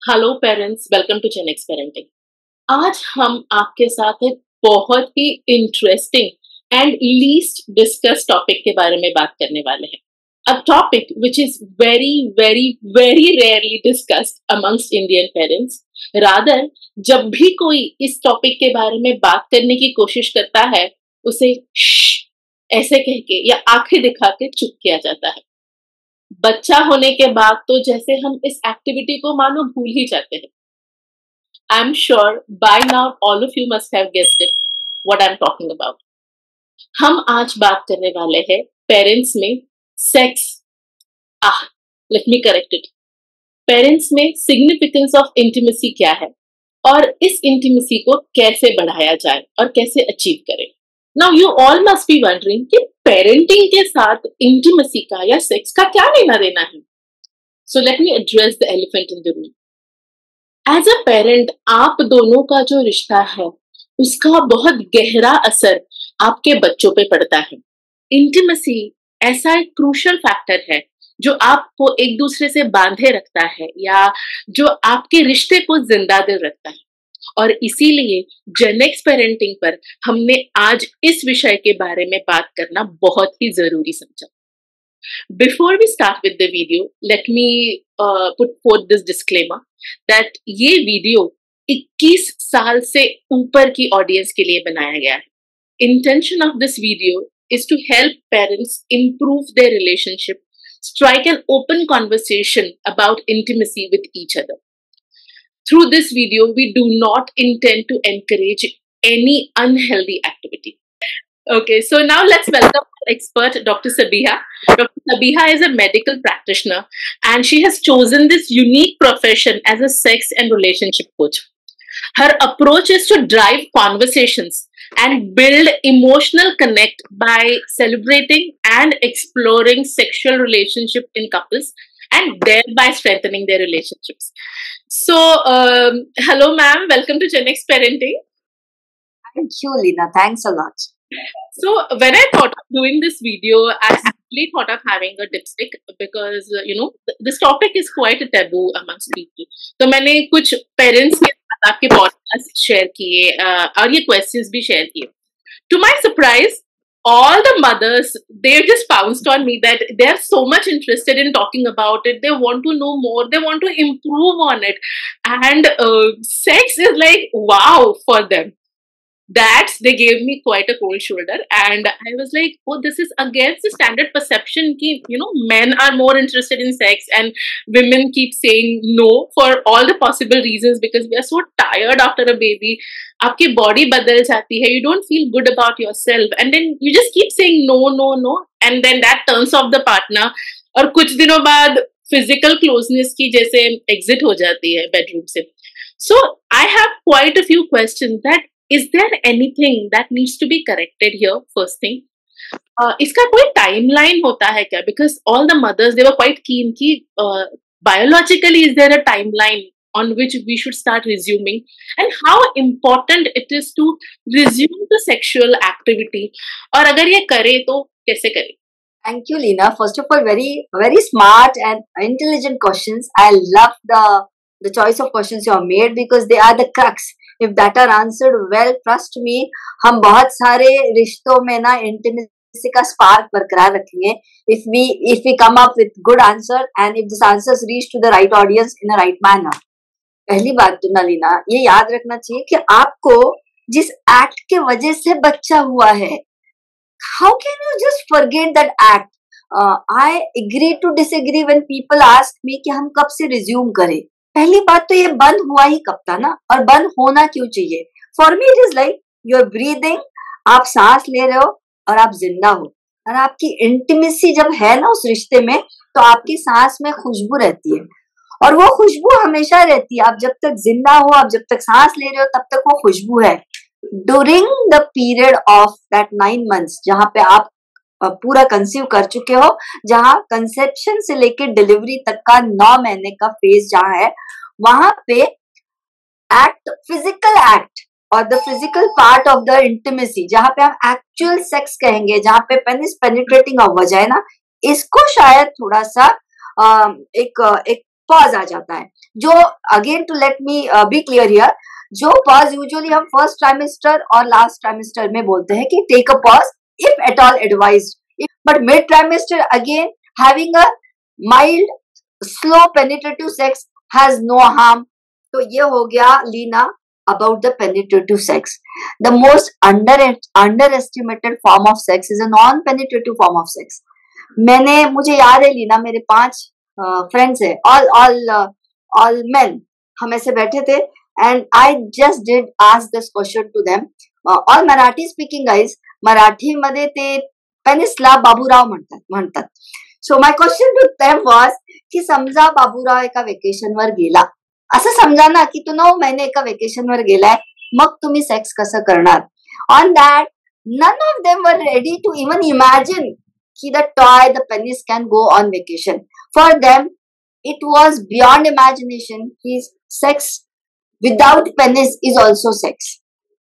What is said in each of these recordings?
Hello parents, welcome to Genex parenting. आज हम आपके साथ एक बहुत ही interesting and least discussed topic के बारे में बात करने वाले हैं। A topic which is very very very rarely discussed amongst Indian parents. Rather, जब भी कोई इस टॉपिक के बारे में बात करने की कोशिश करता है, उसे ऐसे कह के या आंखें दिखा के चुप किया जाता है। बच्चा होने के बाद तो जैसे हम इस एक्टिविटी को मानो भूल ही जाते हैं। I am sure by now all of you must have guessed it what I am talking about. हम आज बात करने वाले हैं पेरेंट्स में sex, ah let me correct it, parents में सिग्निफिकेंस ऑफ इंटीमेसी क्या है और इस इंटीमेसी को कैसे बढ़ाया जाए और कैसे अचीव करें। Now you all must be wondering कि पेरेंटिंग के साथ इंटीमेसी का या सेक्स का क्या लेना देना है। So let me address the elephant in the room. As a parent आप दोनों का जो रिश्ता है उसका बहुत गहरा असर आपके बच्चों पे पड़ता है। इंटीमेसी ऐसा एक क्रूशियल फैक्टर है जो आपको एक दूसरे से बांधे रखता है या जो आपके रिश्ते को जिंदा दिल रखता है। और इसीलिए जेनेक्स पेरेंटिंग पर हमने आज इस विषय के बारे में बात करना बहुत ही जरूरी समझा। Before we start with the video, let me put forth this disclaimer that ये वीडियो 21 साल से ऊपर की ऑडियंस के लिए बनाया गया है। Intention of this video is to help parents improve their relationship, strike an open conversation about intimacy with each other. Through this video, we do not intend to encourage any unhealthy activity. Okay, so now let's welcome our expert, Dr. Sabiha. Dr. Sabiha is a medical practitioner and she has chosen this unique profession as a sex and relationship coach. Her approach is to drive conversations and build emotional connect by celebrating and exploring sexual relationship in couples and thereby strengthening their relationships. So, hello ma'am, welcome to Gen X Parenting. Thank you, Lina. Thanks a lot. So when I thought of doing this video, I simply thought of having a dipstick because this topic is quite a taboo amongst people. तो मैंने कुछ parents के साथ आपके podcast share किए और ये questions भी share किए. To my surprise, all the mothers, they just pounced on me that they are so much interested in talking about it. They want to know more. They want to improve on it, and sex is like wow for them. That they gave me quite a cold shoulder, and I was like, oh, this is against the standard perception ki men are more interested in sex and women keep saying no for all the possible reasons because we are so tired after a baby. Aapki body badal jati hai, you don't feel good about yourself, and then you just keep saying no no no, and then that turns off the partner और कुछ दिनों बाद physical closeness की जैसे exit हो जाती है bedroom से. So I have quite a few questions that is there anything that needs to be corrected here? First thing, इसका कोई timeline होता है क्या? Because all the mothers they were quite keen कि biologically is there a timeline on which we should start resuming, and how important it is to resume the sexual activity, और अगर ये करे तो कैसे करे? Thank you, Lina. First of all, very very smart and intelligent questions. I love the choice of questions you have made because they are the crux. If that are answered well, trust me, हम बहुत सारे रिश्तों में ना intimacy का spark बरकरार रखेंगे. If we come up with good answer and if this answers reach to the right audience in a right manner. पहली बात तो ना लीना ये याद रखना चाहिए कि आपको जिस एक्ट के वजह से बच्चा हुआ है, how can you just forget that act? I agree to disagree when people ask me कि हम कब से resume करें. पहली बात तो ये बंद हुआ ही कब था ना, और बंद होना क्यों चाहिए? For me it is like you are breathing, आप सांस ले रहे हो और आप जिंदा हो, और आपकी इंटीमेसी जब है ना उस रिश्ते में तो आपकी सांस में खुशबू रहती है, और वो खुशबू हमेशा रहती है. आप जब तक जिंदा हो, आप जब तक सांस ले रहे हो, तब तक वो खुशबू है. During the period of that 9 months जहाँ पे आप पूरा कंसीव कर चुके हो, जहाँ कंसेप्शन से लेके डिलीवरी तक का 9 महीने का फेज जहाँ है, वहां पे एक्ट, फिजिकल एक्ट और the physical part of the intimacy जहाँ पे हम एक्चुअल सेक्स कहेंगे, जहाँ पे पेनिस पेनिट्रेटिंग ऑफ वजाइना, इसको शायद थोड़ा सा एक पॉज आ जाता है, जो again to let me be clear here, जो पॉज यूजुअली हम फर्स्ट ट्राइमेस्टर और लास्ट ट्राइमेस्टर में बोलते हैं कि take a pause if at all advised, but mid trimester again having a mild slow penetrative sex has no harm. तो ये हो गया Leena about the penetrative sex. The most underestimated form of sex is a non-penetrative form of sex. मुझे याद है लीना, मेरे 5 friends है, all men, हम ऐसे बैठे थे and I just did ask this question to them. All Marathi speaking guys, Marathi मध्ये ते पेनिसला बाबूराव म्हणतात. So my question to them was की समजा बाबूराव एका वेकेशन वर गेला, असं समजा ना की तू 9 महिने एका वेकेशन वर गेलाय, मग तुम्ही सेक्स कसं करणार. On that none of them were ready to even imagine की the toy the penis can go on vacation. For them it was beyond imagination की sex without penis is also sex.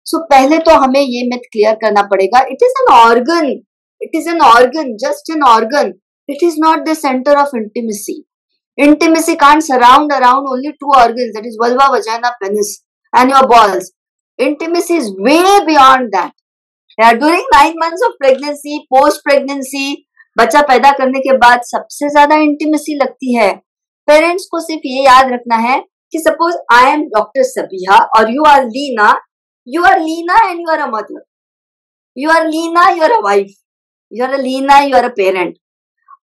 So पहले तो हमें ये myth clear करना पड़ेगा. It is an organ, it is an organ, just an organ. It is not the centre of intimacy. Intimacy can't surround around only 2 organs, that is vulva, vagina, penis and your balls. Intimacy is way beyond that. During 9 months of pregnancy, post pregnancy, बच्चा पैदा करने के बाद सबसे ज्यादा intimacy लगती है. Parents को सिर्फ ये याद रखना है कि suppose I am doctor Sabiha और you are Leena, you are Leena and you are a mother, you are Leena, you are a wife, you are a Leena, you are a parent.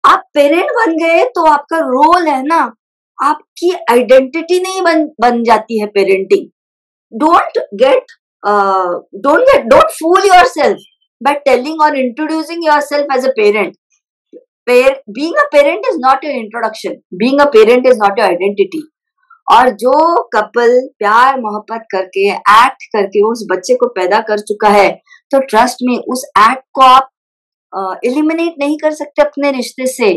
आप पेरेंट बन गए तो आपका रोल है ना, आपकी आइडेंटिटी नहीं बन जाती है parenting. Don't fool yourself by telling और introducing yourself as a parent. Being a parent is not your introduction, being a parent is not your identity. और जो कपल प्यार मोहब्बत करके एक्ट करके उस बच्चे को पैदा कर चुका है, तो ट्रस्ट में उस एक्ट को आप एलिमिनेट नहीं कर सकते अपने रिश्ते से,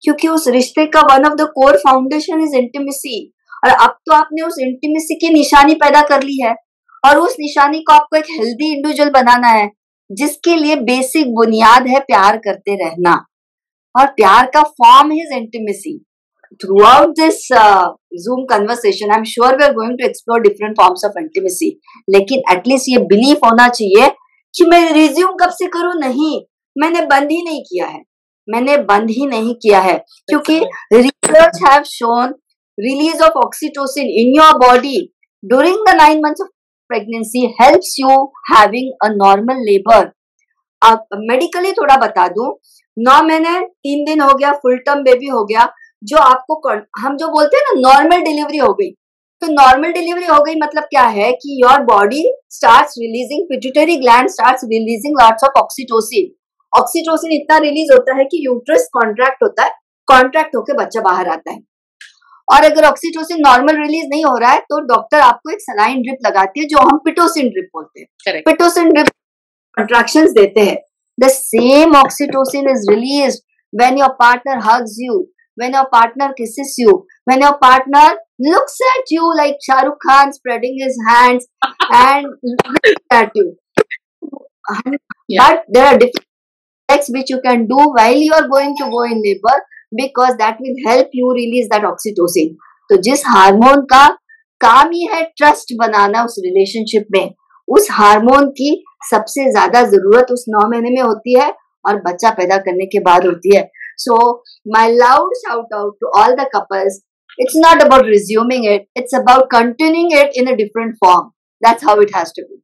क्योंकि उस रिश्ते का one of the core foundation is intimacy. और अब तो आपने उस इंटीमेसी की निशानी पैदा कर ली है, और उस निशानी को आपको एक हेल्दी इंडिविजुअल बनाना है, जिसके लिए बेसिक बुनियाद है प्यार करते रहना. और प्यार का form is intimacy. Throughout this Zoom conversation, I'm sure we are going to explore different forms of intimacy. लेकिन एटलीस्ट ये बिलीफ होना चाहिए कि मैं रिज्यूम कब से करूं. नहीं, मैंने बंद ही नहीं किया है, मैंने बंद ही नहीं किया है, क्योंकि research have shown release of oxytocin in your body during the 9 months of pregnancy helps you having a normal labor. अब मेडिकली थोड़ा बता दूं, 9 महीने 3 दिन हो गया, फुल टर्म बेबी हो गया, जो आपको हम जो बोलते हैं ना नॉर्मल डिलीवरी हो गई. तो नॉर्मल डिलीवरी हो गई मतलब क्या है कि your body starts releasing, pituitary gland starts releasing lots of oxytocin. Oxytocin इतना रिलीज होता है कि यूट्रस कॉन्ट्रैक्ट होता है, कॉन्ट्रैक्ट होकर बच्चा बाहर आता है. और अगर ऑक्सीटोसिन नॉर्मल रिलीज नहीं हो रहा है तो डॉक्टर आपको एक सलाइन ड्रिप लगाती है, जो हम पिटोसिन ड्रिप बोलते हैं. पिटोसिन ड्रिप कंट्रैक्शंस देते हैं. The same oxytocin is released when your partner hugs you, when your partner kisses you, when your partner looks at you like Shah Rukh Khan spreading his hands and looks at you. Yeah. But there are different acts which you can do while you are going to go in labor, because that will help you release that oxytocin. तो जिस hormone का काम ही है trust बनाना उस relationship में, उस hormone की सबसे ज्यादा जरूरत उस 9 महीने में होती है और बच्चा पैदा करने के बाद होती है. So my loud shout out to all the couples, it's not about resuming it, it's about continuing it in a different form. That's how it has to be.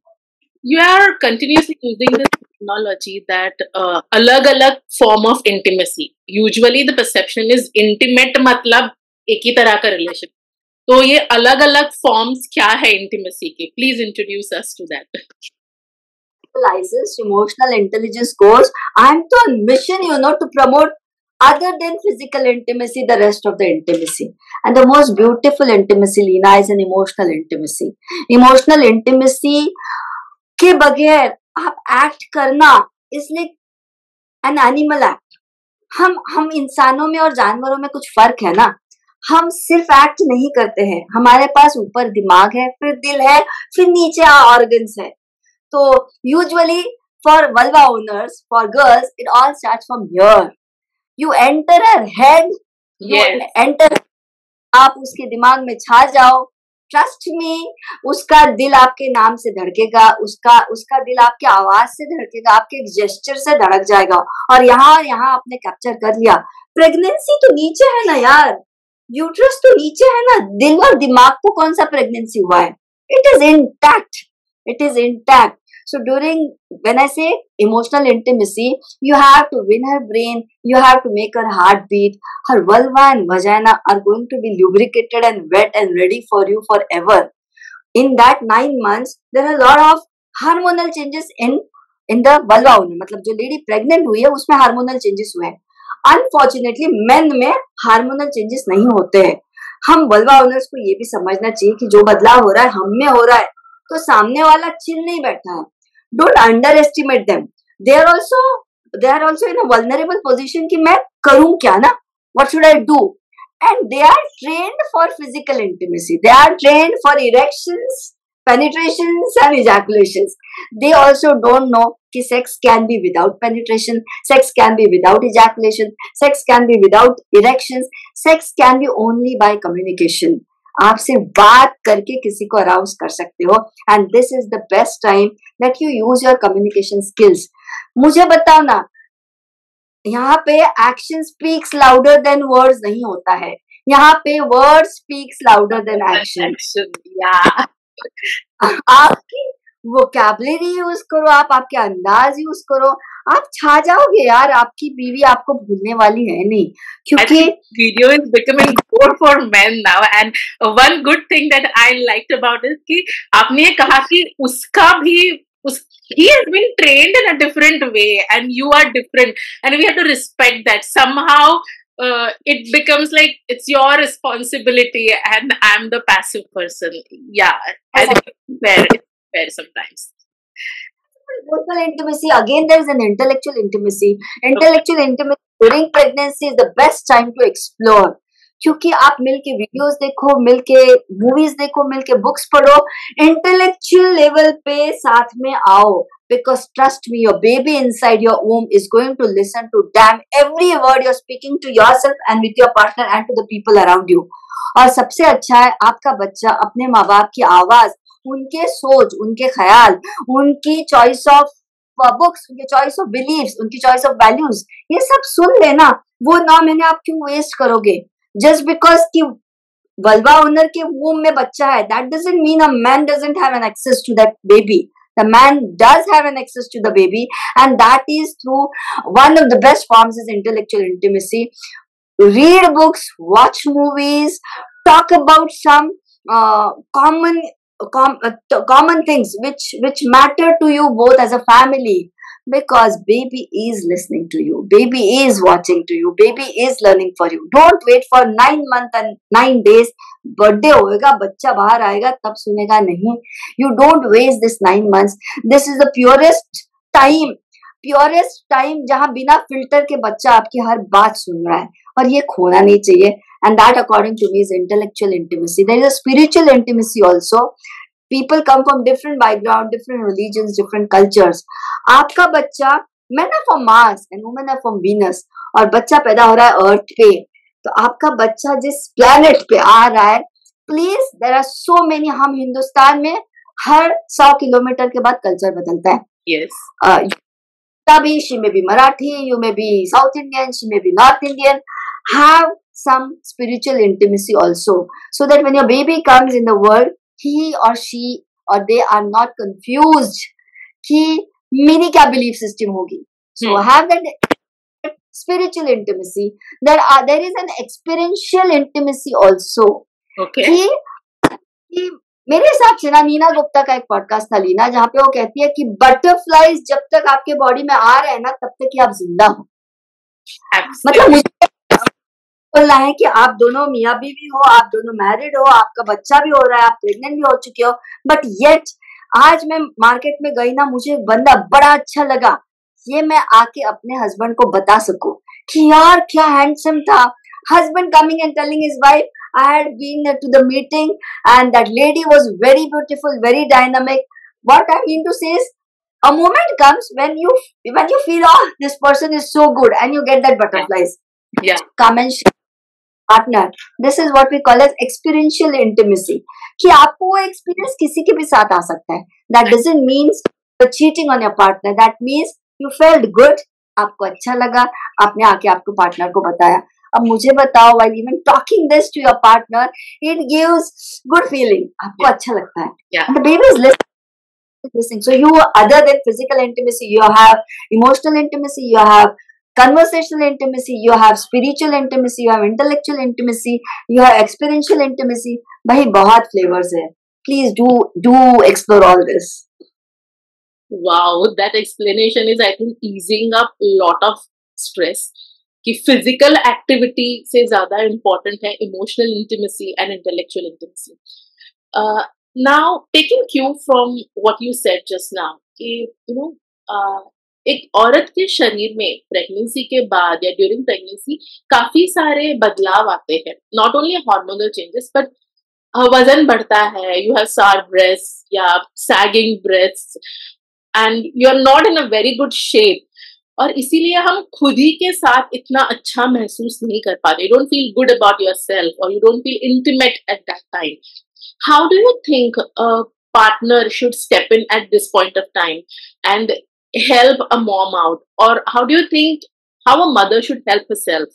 You are continuously using this terminology that alag-alag form of intimacy. Usually the perception is intimate मतलब एक ही तरह का relation. तो ये अलग-अलग forms क्या है intimacy के? Please introduce us to that. Licensed emotional intelligence course. I'm on mission, to promote other than physical intimacy, the rest of the intimacy. And the most beautiful intimacy, Leena, is an emotional intimacy. Emotional intimacy के बगैर आप act करना is like an animal act. हम इंसानों में और जानवरों में कुछ फर्क है ना. हम सिर्फ एक्ट नहीं करते हैं, हमारे पास ऊपर दिमाग है, फिर दिल है, फिर नीचे ऑर्गन्स है. तो usually for vulva owners, for girls, it all starts from here. You enter her head, you enter आप उसके दिमाग में छा जाओ, ट्रस्ट मी, उसका दिल आपके नाम से धड़केगा, उसका उसका दिल आपकी आवाज से धड़केगा, आपके जेस्चर से धड़क जाएगा। और यहाँ आपने कैप्चर कर लिया। प्रेगनेंसी तो नीचे है ना यार, यूट्रस तो नीचे है ना, दिल और दिमाग को कौन सा प्रेगनेंसी हुआ है? It is intact, it is intact. So during, when I say emotional intimacy, you have to win her brain, you have to make her heart beat. Her vulva and vagina are going to be lubricated and wet and ready for you forever. In that 9 months, there are a lot of hormonal changes in the vulva owner. मतलब जो lady pregnant हुई है उसमें hormonal changes हुए हैं. Unfortunately, men में hormonal changes नहीं होते हैं. हम vulva owners को ये भी समझना चाहिए कि जो बदलाव हो रहा है हम में हो रहा है, तो सामने वाला चिल नहीं बैठा है. Don't underestimate them. They are also in a vulnerable position कि मैं करूँ क्या ना? What should I do? And they are trained for physical intimacy. They are trained for erections, penetrations and ejaculations. They also don't know कि sex can be without penetration, sex can be without ejaculation, sex can be without erections, sex can be only by communication. आप सिर्फ बात करके किसी को arouse कर सकते हो, and this is the best time that you use your communication skills. मुझे बताओ ना, यहाँ पे action speaks louder than words नहीं होता है, यहाँ पे word speaks louder than action. आपकी वोकैबुलरी यूज करो, आप आपके अंदाज यूज करो, आप छा जाओगे यार. आपकी बीवी आपको भूलने वाली है नहीं, क्योंकि वीडियो इज बिकमिंग गोड for main now. And one good thing that I liked about it कि आपने ये कहा कि उसका भी he has been trained in a different way and you are different and we have to respect that. Somehow it becomes like it's your responsibility and I'm the passive person. Yeah, I think it's fair sometimes. Emotional intimacy, again there is an intellectual intimacy. Intellectual intimacy during pregnancy is the best time to explore, क्योंकि आप मिलके videos देखो, मिलके movies देखो, मिलके books पढ़ो, intellectual level पे साथ में आओ. Because trust me, your baby inside your womb is going to listen to damn every word you're speaking to yourself and with your partner and to the people around you. और सबसे अच्छा है आपका बच्चा अपने माँ बाप की आवाज, उनके सोच, उनके ख्याल, उनकी चॉइस ऑफ बुक्स, उनके चॉइस ऑफ बिलीव्स, उनकी चॉइस ऑफ वैल्यूज, ये सब सुन लेना. वो 9 महीने आप क्यों वेस्ट करोगे जस्ट बिकॉज कि वल्वा ओनर के वूम में बच्चा है? That doesn't mean a man doesn't have an access to that baby. The man does have an access to the baby, and that is through one of the best forms is intellectual intimacy. Read books, watch movies, talk about some common things which matter to you both as a family, because baby is listening to you, baby is watching to you, baby is learning for you. Don't wait for 9 months and 9 days. Birthday होएगा, बच्चा बाहर आएगा, तब सुनेगा नहीं. You don't waste this 9 months. This is the purest time जहां बिना filter के बच्चा आपकी हर बात सुन रहा है, और ये खोना नहीं चाहिए. And that according to me is intellectual intimacy. There is a spiritual intimacy also. People come from different background, different religions, different cultures. आपका बच्चा, men are from Mars and women are from Venus, और बच्चा पैदा हो रहा है अर्थ पे, तो आपका बच्चा जिस प्लेनेट पे आ रहा है, please, there are so many. हम हिंदुस्तान में हर 100 किलोमीटर के बाद कल्चर बदलता है. Yes. तभी she may be Marathi, you may be South Indian, she may be North Indian. Have some spiritual intimacy also, so that when your baby comes in the world, he or she or they are not confused कि मेरी क्या belief system होगी. So have that spiritual intimacy. There is an experiential intimacy also. Okay. कि मेरे हिसाब से ना, नीना गुप्ता का एक पॉडकास्ट था लीना, जहाँ पे वो कहती है कि बटरफ्लाइज जब तक आपके बॉडी में आ रहे हैं ना, तब तक ही आप जिंदा हो. मतलब मुझे बोलना है कि आप दोनों मियाँ बीवी हो, आप दोनों मैरिड हो, आपका बच्चा भी हो रहा है, आप प्रेग्नेंट भी हो चुके हो, बट येट आज मैं मार्केट में गई ना, मुझे एक बंदा बड़ा अच्छा लगा, ये मैं आके अपने हस्बैंड को बता सकूं कि यार क्या हैंडसम था. Husband coming and telling his wife, I had been to the meeting and that lady was very beautiful, very dynamic. What I mean to say is, a moment comes when you feel, oh, this person is so good, and you get that butterflies. Yeah. Come and share. partner, this is what we call as experiential intimacy. कि आपको वो experience किसी के भी साथ आ सकता है. That doesn't mean you're cheating on your partner. That means you felt good. आपको अच्छा लगा, आपने आके आपको पार्टनर को बताया. अब मुझे बताओ, while even talking this to your partner, it gives good feeling. आपको अच्छा लगता है. And the baby is listening. So you, other than physical intimacy, you have emotional intimacy, you have conversational intimacy, you have spiritual intimacy, you have intellectual intimacy, you have experiential intimacy. भाई बहुत flavors है. Please do explore all this. Wow, that explanation is, I think, easing up a lot of stress. कि physical activity से ज़्यादा important है emotional intimacy and intellectual intimacy. Now, taking cue from what you said just now, कि एक औरत के शरीर में प्रेगनेंसी के बाद या ड्यूरिंग प्रेगनेंसी काफी सारे बदलाव आते हैं. Not only hormonal changes but वजन बढ़ता है, यू हैव सार ब्रेस्ट या sagging breast and you are not in a very good shape. और इसीलिए हम खुद ही के साथ इतना अच्छा महसूस नहीं कर पाते. You don't feel good about yourself और you don't feel intimate at that time. How do you think a partner should step in at this point of time and help a mom out, or how do you think how a mother should help herself?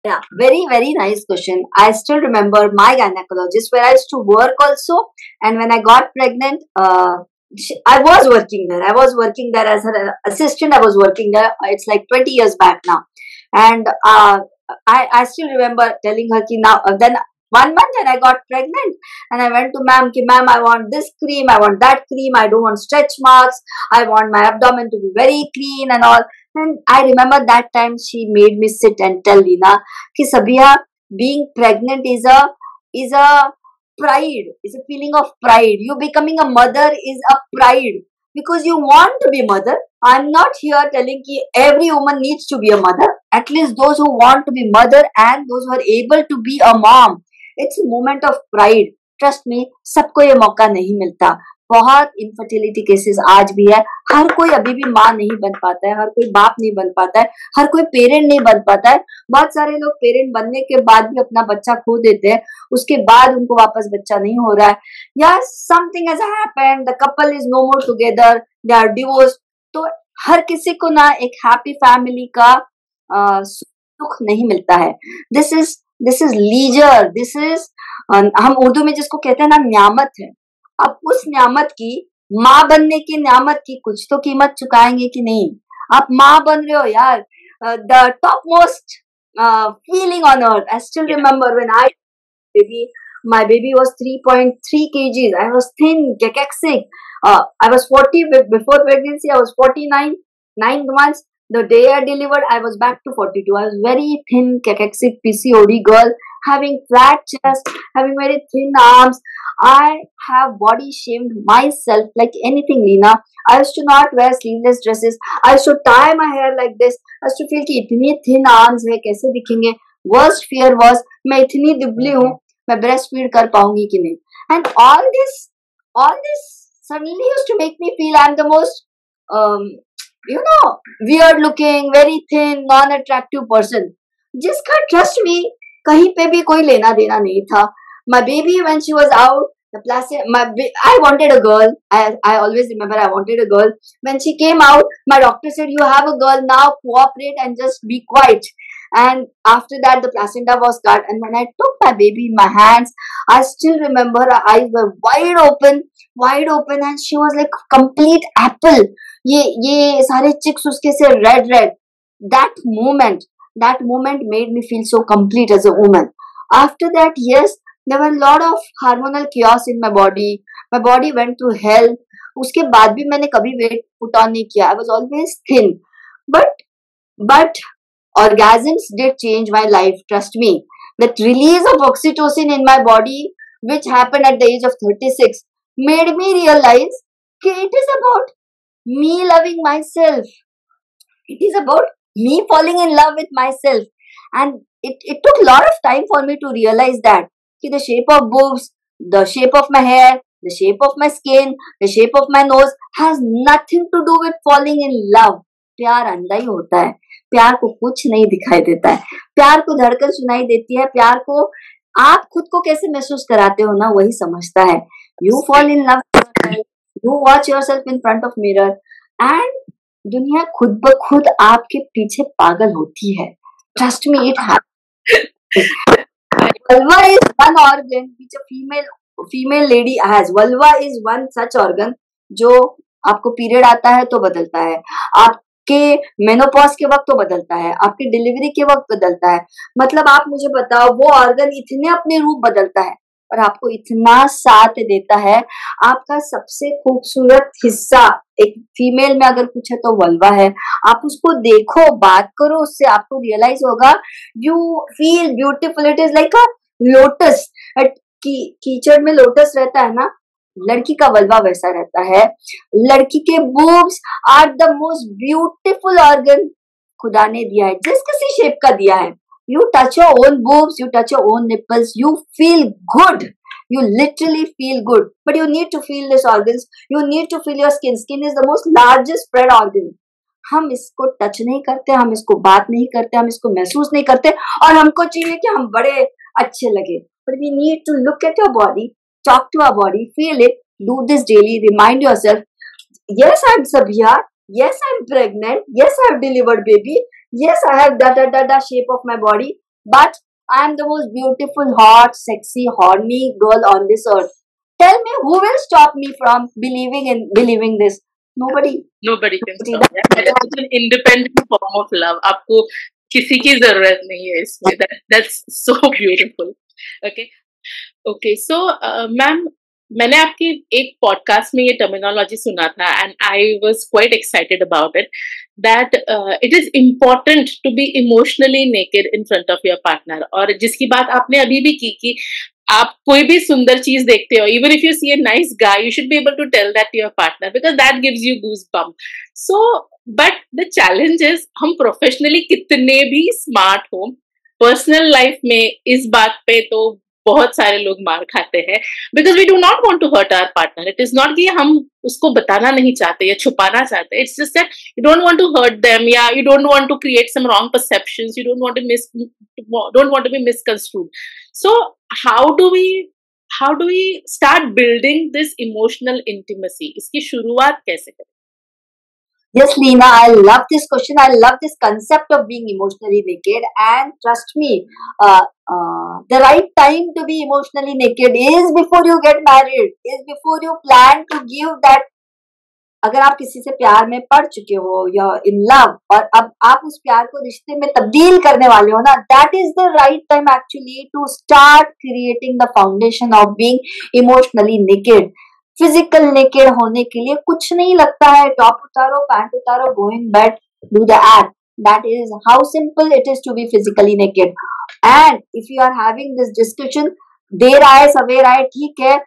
Yeah, very, very nice question. I still remember my gynecologist where I used to work also, and when I got pregnant, I was working there. I was working there as an assistant. I was working there. It's like 20 years back now, and I still remember telling her ki now then 1 month and I got pregnant, and I went to ma'am ki ma'am, I want this cream, I want that cream, I don't want stretch marks, I want my abdomen to be very clean and all. And I remember that time she made me sit and tell Leena ki Sabiha, being pregnant is a pride, is a feeling of pride. You becoming a mother is a pride because you want to be mother. I'm not here telling ki every woman needs to be a mother. At least those who want to be mother and those who are able to be a mom. It's a moment of pride. Trust me, सबको ये मौका नहीं मिलता. बहुत infertility cases आज भी है. हर कोई अभी भी माँ नहीं बन पाता है, हर कोई बाप नहीं बन पाता है, हर कोई पेरेंट नहीं बन पाता है. बहुत सारे लोग पेरेंट बनने के बाद भी अपना बच्चा खो देते हैं, उसके बाद उनको वापस बच्चा नहीं हो रहा है, या something has happened, the couple is no more together, they are divorce. तो हर किसी को ना एक हैप्पी फैमिली का सुख नहीं मिलता है. This is leisure, this is हम उर्दू में जिसको कहते हैं ना न्यामत है. अब उस न्यामत की, माँ बनने की न्यामत की कुछ तो कीमत चुकाएंगे कि नहीं. आप माँ बन रहे हो यार, the top most feeling on earth. I still remember when my baby was 3.3 kgs. I was thin, cachexic. I was 40 before pregnancy. I was 49, 9 months. The day I delivered, I was back to 42. I was very thin, cachexic, PCOD girl, having flat chest, having very thin arms. I have body shamed myself like anything, Leena. I used to not wear sleeveless dresses. I used to tie my hair like this. I used to feel कि इतनी thin arms है, कैसे दिखेंगे. Worst fear was मैं इतनी दुबली हूँ, मैं breast feed कर पाऊंगी कि नहीं. And all this suddenly used to make me feel I'm the most weird looking, very thin, non-attractive person. जिसका trust me कहीं पे भी कोई लेना देना नहीं था. My baby, when she was out, I wanted a girl. I always remember I wanted a girl. When she came out, my doctor said, you have a girl now, cooperate and just be quiet. And after that, the placenta was cut. And when I took my baby in my hands, I still remember her eyes were wide open, and she was like complete apple. ये सारे chicks उसके से red. That moment made me feel so complete as a woman. After that, yes, there were a lot of hormonal chaos in my body. My body went through hell. उसके बाद भी मैंने कभी weight put on नहीं किया. I was always thin. But orgasms did change my life. Trust me. That release of oxytocin in my body, which happened at the age of 36, made me realize that it is about me loving myself. It is about me falling in love with myself. And it took a lot of time for me to realize that the shape of boobs, the shape of my hair, the shape of my skin, the shape of my nose has nothing to do with falling in love. प्यार अंधा ही होता है, प्यार को कुछ नहीं दिखाई देता है, प्यार को धड़कन सुनाई देती है, प्यार को आप खुद को कैसे महसूस कराते हो ना वही समझता है। You fall in love, you watch yourself in front of mirror and दुनिया खुद ब खुद आपके पीछे पागल होती है। Trust me, it happens. Vulva is one organ which a female lady has. Vulva is one such organ जो आपको पीरियड आता है तो बदलता है, आपके मेनोपॉज के वक्त तो बदलता है, आपकी डिलीवरी के वक्त बदलता है। मतलब आप मुझे बताओ वो ऑर्गन इतने अपने रूप बदलता है और आपको इतना साथ देता है। आपका सबसे खूबसूरत हिस्सा एक फीमेल में अगर कुछ है तो वल्वा है। आप उसको देखो, बात करो उससे, आपको रियलाइज होगा, you feel beautiful. It is like a lotus. कीचड़ में लोटस रहता है ना, लड़की का वल्वा वैसा रहता है। लड़की के boobs are the most beautiful organ खुदा ने दिया है, जिस किसी शेप का दिया है। You touch your own boobs, you touch your own nipples, you feel good. You literally feel good. But you need to feel these organs. You need to feel your skin. Skin is the most largest spread organ. हम इसको touch नहीं करते, हम इसको बात नहीं करते, हम इसको महसूस नहीं करते और हमको चाहिए कि हम बड़े अच्छे लगे। But we need to look at your body, talk to our body, feel it, do this daily, remind yourself, yes, I'm Sabia. Yes, I'm pregnant. Yes, I've delivered baby. Yes, I have da shape of my body, but I am the most beautiful, hot, sexy, horny girl on this earth. Tell me, who will stop me from believing this? Nobody. Nobody can stop that. It's an independent form of love. आपको किसी की जरूरत नहीं है इसमें. That's so beautiful. Okay. So, ma'am, मैंने आपकी एक पॉडकास्ट में ये टर्मिनोलॉजी सुना था and I was quite excited about it, that it is important to be emotionally naked in front of your partner. और जिसकी बात आपने अभी भी की कि आप कोई भी सुंदर चीज देखते हो, even if you see a nice guy, you should be able to tell that to your partner because that gives you goose bump. So but the challenge is, हम प्रोफेशनली कितने भी स्मार्ट हो, पर्सनल लाइफ में इस बात पे तो बहुत सारे लोग मार खाते हैं because we do not want to hurt our partner. It is not कि हम उसको बताना नहीं चाहते या छुपाना चाहते, it's just that you don't want to hurt them या you don't want to create some wrong perceptions, you don't want to be misconstrued. So how do we start building this emotional intimacy? इसकी शुरुआत कैसे करें? Yes, Leena, I love this question. I love this concept of being emotionally naked. And trust me, the right time to be emotionally naked is before you get married, is before you plan to give that. अगर आप किसी से प्यार में पड़ चुके हो या इन लव और अब आप उस प्यार को रिश्ते में तब्दील करने वाले हो ना, that is the right time actually to start creating the foundation of being emotionally naked. Physical naked होने के लिए कुछ नहीं लगता है, टॉप उतारो, पैंट उतारो, go in bed, do the act. That is how simple it is to be physically naked. And if you are having this discussion, देर आए सवेर आए, ठीक है,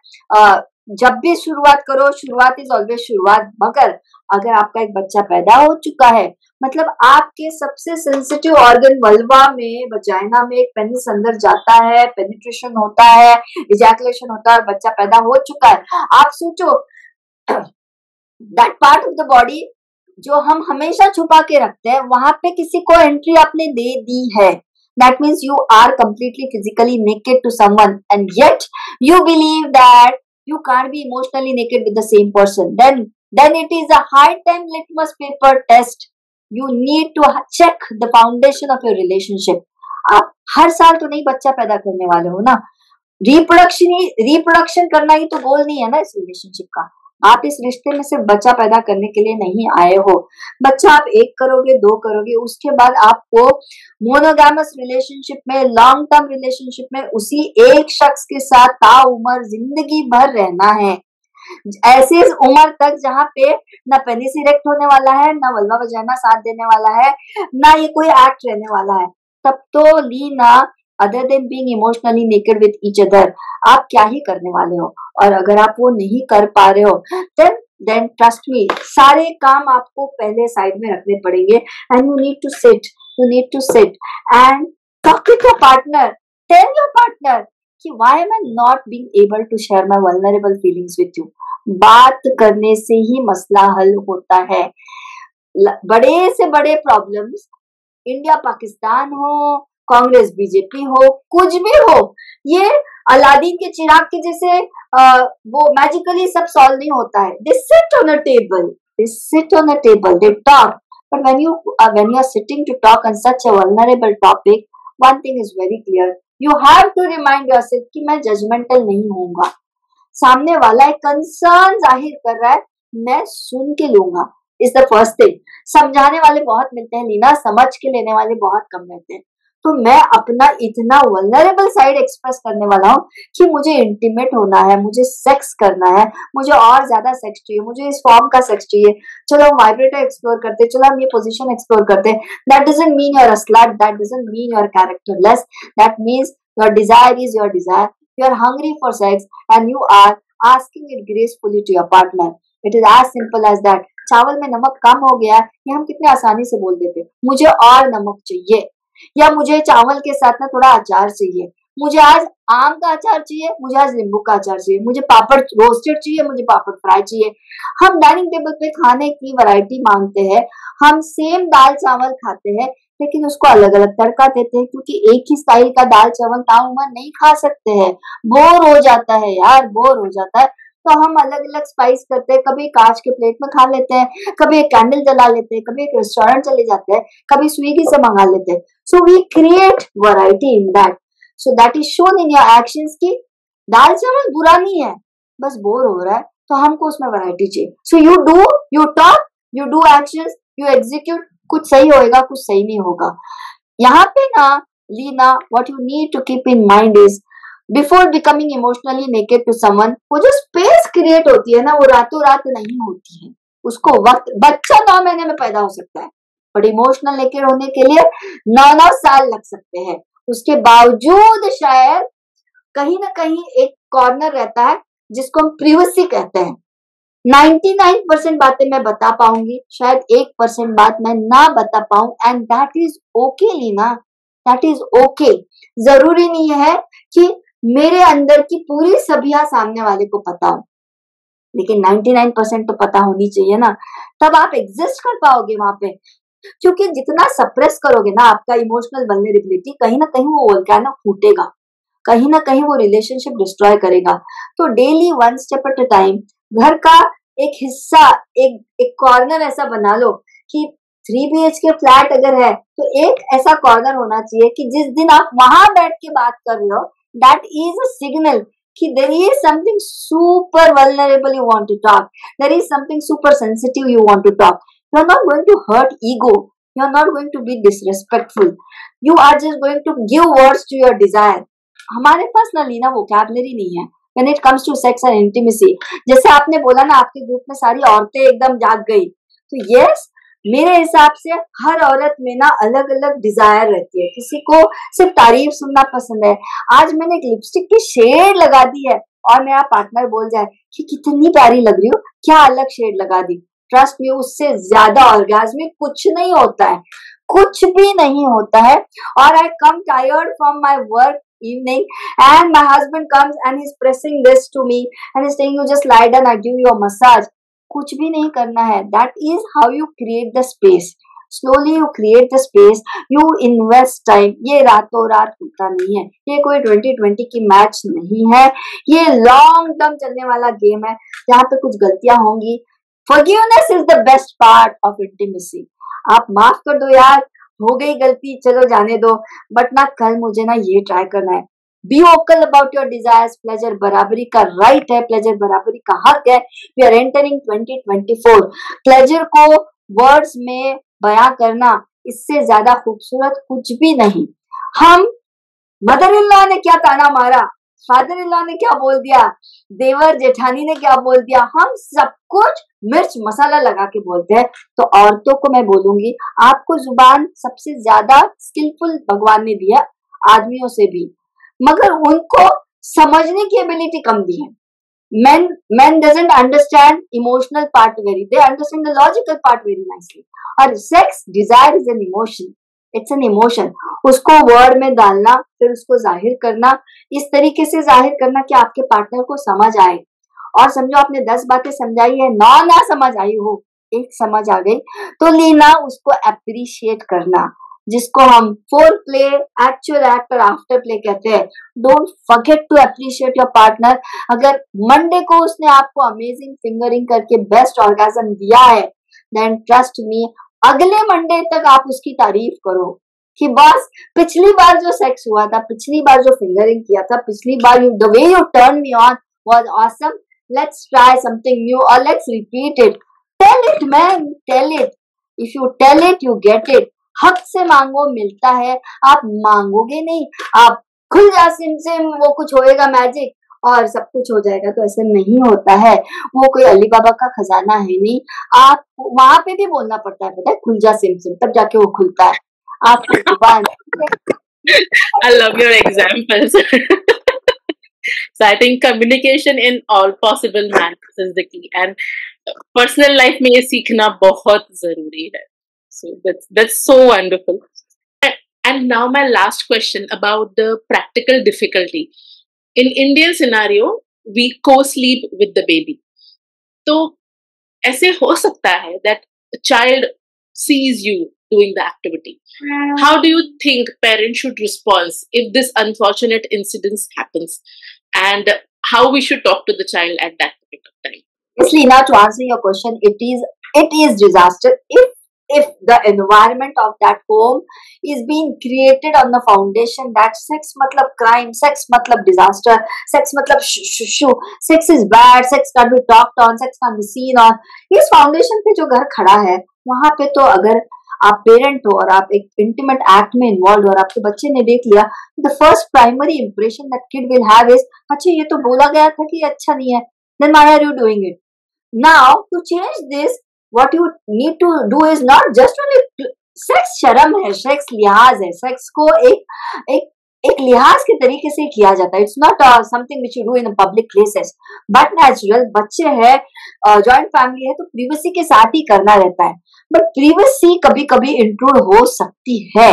जब भी शुरुआत करो, शुरुआत इज ऑलवेज शुरुआत. मगर अगर आपका एक बच्चा पैदा हो चुका है, मतलब आपके सबसे सेंसिटिव ऑर्गन वल्वा में, वजाइना में एक पेनिस अंदर जाता है, पेनिट्रेशन होता है, इजैकुलेशन होता है, बच्चा पैदा हो चुका है. आप सोचो, that part of the body जो हम हमेशा छुपा के रखते हैं, वहां पे किसी को एंट्री आपने दे दी है. That means you are completely physically naked to someone, and yet you believe that you can't be emotionally naked with the same person. Then it is a high time litmus paper test. You need to check the foundation of your relationship. आप हर साल तो नहीं बच्चा पैदा करने वाले हो ना. रिप्रोडक्शन करना ही तो गोल नहीं है ना इस रिलेशनशिप का. आप इस रिश्ते में सिर्फ बच्चा पैदा करने के लिए नहीं आए हो. बच्चा आप 1 करोगे, 2 करोगे, उसके बाद आपको मोनोगामस रिलेशनशिप में, लॉन्ग टर्म रिलेशनशिप में उसी एक शख्स के साथ ताउम्र जिंदगी भर रहना है. ऐसी उम्र तक जहाँ पे ना पेनिस इरेक्ट होने वाला है, ना वल्वा वजाइना साथ देने वाला है, ना ये कोई एक्ट रहने वाला है. तब तो Leena, other than being emotionally naked with each other, आप क्या ही करने वाले हो. और अगर आप वो नहीं कर पा रहे हो, then trust me, सारे काम आपको पहले साइड में रखने पड़ेंगे. And you need to sit and talk with your partner. Tell your partner कि why am I not being able to share my vulnerable feelings with you. बात करने से ही मसला हल होता है. बड़े से बड़े प्रॉब्लम्स, इंडिया पाकिस्तान हो, कांग्रेस बीजेपी हो, कुछ भी हो, ये अलादीन के चिराग के जैसे वो मैजिकली सब सॉल्व नहीं होता है. They sit on a table, they sit on a table, they talk. But when you are sitting to talk on such a vulnerable topic, one thing is very clear. You have to remind yourself कि मैं judgmental नहीं होऊंगा. सामने वाला एक concern जाहिर कर रहा है, मैं सुन के लूंगा. Is the first thing. समझाने वाले बहुत मिलते हैं लीना, समझ के लेने वाले बहुत कम रहते हैं. तो मैं अपना इतना वल्नरेबल साइड एक्सप्रेस करने वाला हूँ कि मुझे इंटीमेट होना है, मुझे सेक्स करना है, मुझे और ज्यादा सेक्स चाहिए, मुझे इस फॉर्म का सेक्स चाहिए. चलो हम वाइब्रेटर एक्सप्लोर करते, चलो हम ये पोजीशन एक्सप्लोर करते. That doesn't mean you are a slut, that doesn't mean you are characterless. That means your desire is your desire. You are hungry for sex and you are asking it gracefully to your partner. It is as simple as that. चावल में नमक कम हो गया, ये हम कितने आसानी से बोल देते, मुझे और नमक चाहिए, या मुझे चावल के साथ ना थोड़ा अचार चाहिए, मुझे आज आम का अचार चाहिए, मुझे आज नींबू का अचार चाहिए, मुझे पापड़ रोस्टेड चाहिए, मुझे पापड़ फ्राई चाहिए. हम डाइनिंग टेबल पे खाने की वैरायटी मांगते हैं, हम सेम दाल चावल खाते हैं, लेकिन उसको अलग अलग तड़का देते हैं, क्योंकि एक ही स्टाइल का दाल चावल ताउमर नहीं खा सकते हैं. बोर हो जाता है यार, बोर हो जाता है. तो हम अलग अलग स्पाइस करते हैं. कभी कांच के प्लेट में खा लेते हैं, कभी एक कैंडल जला लेते हैं, कभी एक रेस्टोरेंट चले जाते हैं, कभी स्विगी से मंगा लेते हैं. So we create variety in that. So that is shown in your actions की दाल चावल बुरा नहीं है, बस बोर हो रहा है, तो हमको उसमें वैरायटी चाहिए. So you do, you talk, you do actions, you execute. कुछ सही होएगा, कुछ सही नहीं होगा. यहाँ पे ना Leena, what you need to keep in mind is before becoming emotionally naked to someone, वो जो स्पेस क्रिएट होती है ना, वो रातों रात नहीं होती है. उसको वक्त, बच्चा 9 महीने में पैदा हो सकता है, बट इमोशनल नेकेड होने के लिए 9 साल लग सकते हैं. उसके बावजूद शायद कहीं ना कहीं एक कॉर्नर रहता है जिसको हम प्रिवेसी कहते हैं. 99% बातें मैं बता पाऊंगी, शायद 1% बात मैं ना बता पाऊं, and that is okay Leena, that is okay. जरूरी नहीं है कि मेरे अंदर की पूरी सभ्या सामने वाले को पता हो, लेकिन 99% तो पता होनी चाहिए ना, तब आप एग्जिस्ट कर पाओगे वहां पे. क्योंकि जितना सप्रेस करोगे ना आपका इमोशनल वल्नरेबिलिटी, कहीं ना कहीं वो वोल्केनो फूटेगा, कहीं ना कहीं वो रिलेशनशिप डिस्ट्रॉय करेगा. तो daily 1 step at a time, घर का एक हिस्सा, एक कॉर्नर ऐसा बना लो कि 3 BHK फ्लैट अगर है तो एक ऐसा कॉर्नर होना चाहिए कि जिस दिन आप वहां बैठ के बात कर रहे हो, दैट इज अ सिग्नल कि there is something super vulnerable you want to talk, there is something super sensitive you want to talk. You are not going to hurt ego, you are not going to be disrespectful, you are just going to give words to your desire. हमारे पास ना Leena vocabulary नहीं है when it comes to sex and intimacy. जैसे आपने बोला ना आपके ग्रुप में सारी औरतें एकदम जाग गई, तो यस, मेरे हिसाब से हर औरत में ना अलग अलग डिजायर रहती है. किसी को सिर्फ तारीफ सुनना पसंद है. आज मैंने एक लिपस्टिक की शेड लगा दी है और मेरा पार्टनर बोल जाए कि कितनी प्यारी लग रही हो, क्या अलग शेड लगा दी. ट्रस्ट मी, उससे ज्यादा ऑर्गेज़्मिक कुछ नहीं होता है, कुछ भी नहीं होता है. और I come tired from my work evening and my husband comes and he's pressing this to me and he's saying you just lie down, I give you a massage. कुछ भी नहीं करना है. That is how you create the space. Slowly you create the space, you invest time. ये रातों रात होता नहीं है, ये कोई 2020 की मैच नहीं है, ये लॉन्ग टर्म चलने वाला गेम है जहाँ पे कुछ गलतियां होंगी. Forgiveness is the best part of intimacy. आप माफ कर दो यार, हो गई गलती, चलो जाने दो, बट ना कल मुझे ना ये ट्राई करना है. Be vocal about your desires. Pleasure बराबरी का राइट है, प्लेजर बराबरी का हक है. We are entering 2024. प्लेजर को वर्ड्स में बयां करना, इससे ज्यादा खूबसूरत कुछ भी नहीं. हम मदर इन लॉ ने क्या ताना मारा, फादर इन लॉ ने क्या बोल दिया, देवर जेठानी ने क्या बोल दिया, हम सब कुछ मिर्च मसाला लगा के बोलते हैं. तो औरतों को मैं बोलूंगी, आपको जुबान सबसे ज्यादा स्किलफुल भगवान ने दिया आदमियों से भी, मगर उनको समझने की एबिलिटी कम दी है. men doesn't understand emotional part very, they understand the logical part very nicely. और sex desire is an emotion, it's an emotion. उसको वर्ड में डालना, फिर उसको जाहिर करना, इस तरीके से जाहिर करना कि आपके पार्टनर को समझ आए. और समझो आपने 10 बातें समझाई है, 9 ना समझ आई हो, एक समझ आ गई। तो लीना उसको अप्रिशिएट करना, जिसको हम फोर प्ले, एक्चुअल एक्ट और आफ्टर प्ले कहते हैं। Don't forget to appreciate your partner. अगर मंडे को उसने आपको अमेजिंग फिंगरिंग करके बेस्ट ऑर्गेजम दिया है, देन ट्रस्ट मी, अगले मंडे तक आप उसकी तारीफ करो कि बस पिछली बार जो सेक्स हुआ था, पिछली बार जो फिंगरिंग किया था, पिछली बार the way you turn me on was awesome, let's try something new और let's repeat it. Tell it man, tell it. If you tell it you get it. हक से मांगो मिलता है। आप मांगोगे नहीं, आप खुल जा सिम सिम, वो कुछ होएगा मैजिक और सब कुछ हो जाएगा, तो ऐसा नहीं होता है। वो कोई अली बाबा का खजाना है नहीं। आप वहां पे भी बोलना पड़ता है, पता है, खुल जा सिम सिम, तब जाके वो खुलता है। आपकी जुबान I love your examples. So I think communication in all possible manners is the key, and personal life में ये सीखना बहुत जरूरी है. So that's so wonderful. And now my last question about the practical difficulty. In Indian scenario, we co-sleep with the baby. तो ऐसे हो सकता है that a child sees you doing the activity. How do you think parents should respond if this unfortunate incident happens, and how we should talk to the child at that point of time? Yes, Leena, to answer your question, it is disaster if the environment of that home is being created on the foundation that sex matlab crime, sex matlab disaster, sex matlab shoo, sex is bad, sex can't be talked on, sex can't be seen on. इस foundation पे जो घर खड़ा है, वहां पे तो अगर आप पेरेंट हो और आप एक इंटीमेट एक्ट में इन्वॉल्व हो और आपके बच्चे ने देख लिया, the first primary impression that kid will have is, अच्छा ये तो बोला गया था कि अच्छा नहीं है, then why are you doing it? Now to change this, what you need to do is not just only sex शर्म है, सेक्स लिहाज है, सेक्स को एक लिहाज के तरीके से किया जाता है। It's not something which you do in public places, but natural. बच्चे हैं, जॉइंट फैमिली है, तो प्रिवेसी के साथ ही करना रहता है, बट प्रिवेसी कभी कभी इंट्रूड हो सकती है।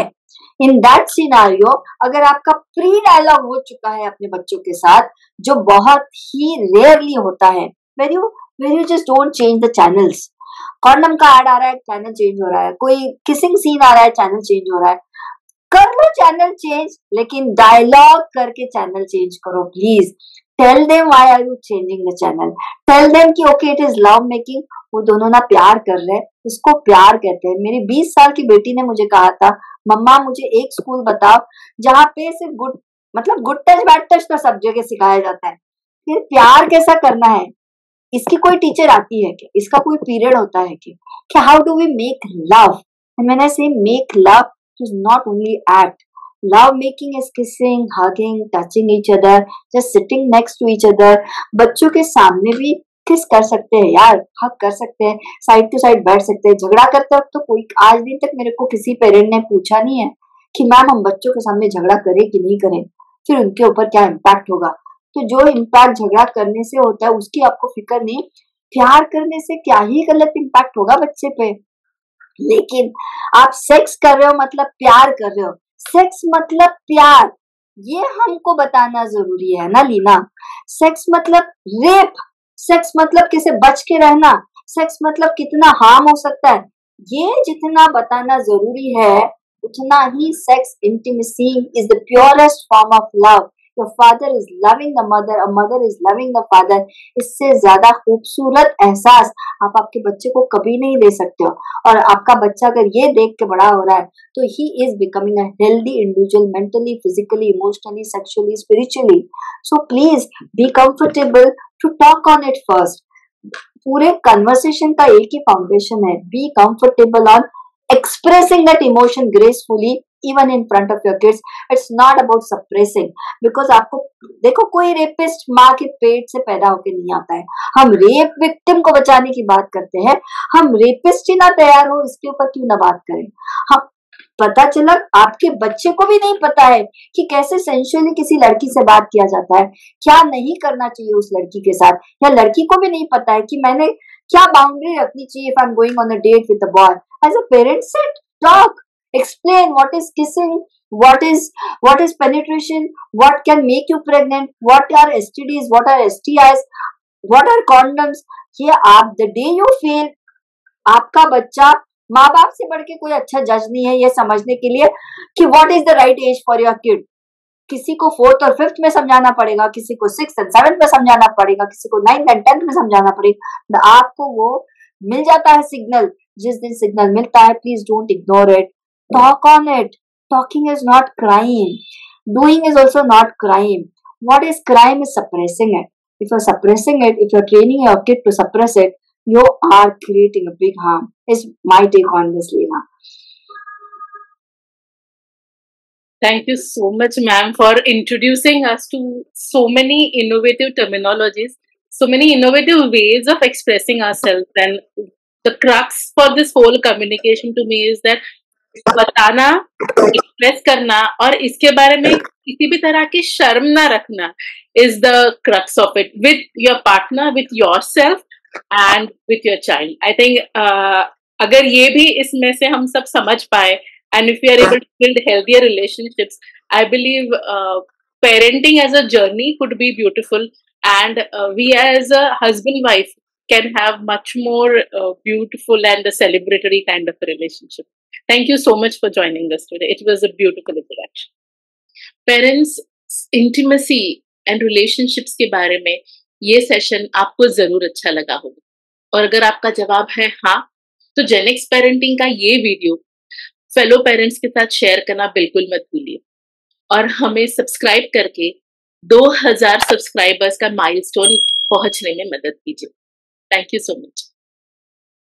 इन दैट सिनारियो, अगर आपका प्री डायलॉग हो चुका है अपने बच्चों के साथ, जो बहुत ही रेयरली होता है, where you just don't change the channels. Condom का ऐड आ रहा है, चैनल चेंज हो रहा है, कोई किसिंग सीन आ रहा है, चैनल चेंज हो रहा है, कर लो चैनल चेंज, लेकिन डायलॉग करके चैनल चेंज करो please. Tell them why are you changing the channel, tell them कि okay it is love making, वो दोनों ना प्यार कर रहे हैं, इसको प्यार कहते हैं। मेरी 20 साल की बेटी ने मुझे कहा था, मम्मा मुझे एक स्कूल बताओ जहाँ पे सिर्फ गुड टच बैड टच तो सब जगह सिखाया जाता है, फिर प्यार कैसा करना है इसकी कोई टीचर आती है क्या, इसका कोई पीरियड होता है क्या, how do we make love? And when I say make love, is not only act. Love making is kissing, hugging, touching each other, just sitting next to each other. बच्चों के सामने भी किस कर सकते हैं यार, हक कर सकते हैं, साइड टू साइड बैठ सकते हैं। झगड़ा करते वक्त तो कोई आज दिन तक मेरे को किसी पेरेंट ने पूछा नहीं है कि मैम हम बच्चों के सामने झगड़ा करें कि नहीं करें, फिर उनके ऊपर क्या इम्पैक्ट होगा। तो जो इम्पैक्ट झगड़ा करने से होता है उसकी आपको फिक्र नहीं, प्यार करने से क्या ही गलत इम्पैक्ट होगा बच्चे पे। लेकिन आप सेक्स कर रहे हो मतलब प्यार कर रहे हो, सेक्स मतलब प्यार, ये हमको बताना जरूरी है ना लीना। सेक्स मतलब रेप, सेक्स मतलब किसे बच के रहना, सेक्स मतलब कितना हार्म हो सकता है, ये जितना बताना जरूरी है उतना ही sex intimacy is the purest form of love. Your father is loving the mother, a mother is loving the father. इससे ज्यादा खूबसूरत एहसास आप आपके बच्चे को कभी नहीं दे सकते हो। और आपका बच्चा अगर ये देख के बड़ा हो रहा है तो he is becoming a healthy individual mentally, physically, emotionally, sexually, spiritually. So please be comfortable to talk on it first. पूरे कन्वर्सेशन का एक ही फाउंडेशन है, be comfortable on expressing that emotion gracefully even in front of your kids. It's not about suppressing, because आपको देखो कोई rapist माँ के पेट से पैदा होके नहीं आता है। हम रेप विक्टिम को बचाने की बात करते हैं, हम रेपिस्ट ही ना तैयार हो इसके ऊपर क्यों ना बात करें। हम पता चला आपके बच्चे को भी नहीं पता है कि कैसे सेंसुअली किसी लड़की से बात किया जाता है, क्या नहीं करना चाहिए उस लड़की के साथ, या लड़की को भी नहीं पता है कि मैंने क्या बाउंड्री रखनी चाहिए if I'm going on a date with a boy. As a parent, sit, talk, explain what is kissing, what is penetration, what can make you pregnant, what are STDs, what are STIs, what are condoms. ये आप the day you feel आपका बच्चा माँ बाप से बढ़ के कोई अच्छा जज नहीं है ये समझने के लिए कि what is the right age for your kid. किसी को 4th और 5th में समझाना पड़ेगा, किसी को 6th एंड 7th में समझाना पड़ेगा, किसी को 9th एंड 10th में समझाना पड़ेगा। आपको वो मिल जाता है सिग्नल, जिस दिन सिग्नल मिलता है please don't ignore it, talk on it. Talking is not crime, doing is also not crime. What is crime is suppressing it. If you're suppressing it, if you're training your kid to suppress it, you are creating a big harm. Is my take on this, Leena. Thank you so much, ma'am, for introducing us to so many innovative terminologies, so many innovative ways of expressing ourselves. And the crux for this whole communication to me is that बताना, express करना और इसके बारे में किसी भी तरह की शर्म ना रखना is the crux of it with your partner, with yourself and with your child. I think अगर ये भी इसमें से हम सब समझ पाए and if you are able to build healthier relationships, I believe parenting as a journey could be beautiful, and we as a husband wife can have much more beautiful and a celebratory kind of a relationship. Thank you so much for joining us today. It was a beautiful interaction. Parents, intimacy and relationships के बारे में ये session आपको जरूर अच्छा लगा होगा, और अगर आपका जवाब है हाँ, तो जेनेक्स पेरेंटिंग का ये वीडियो फेलो पेरेंट्स के साथ शेयर करना बिल्कुल मत भूलिए, और हमें सब्सक्राइब करके 2000 सब्सक्राइबर्स का माइलस्टोन पहुंचने में मदद कीजिए। Thank you so much.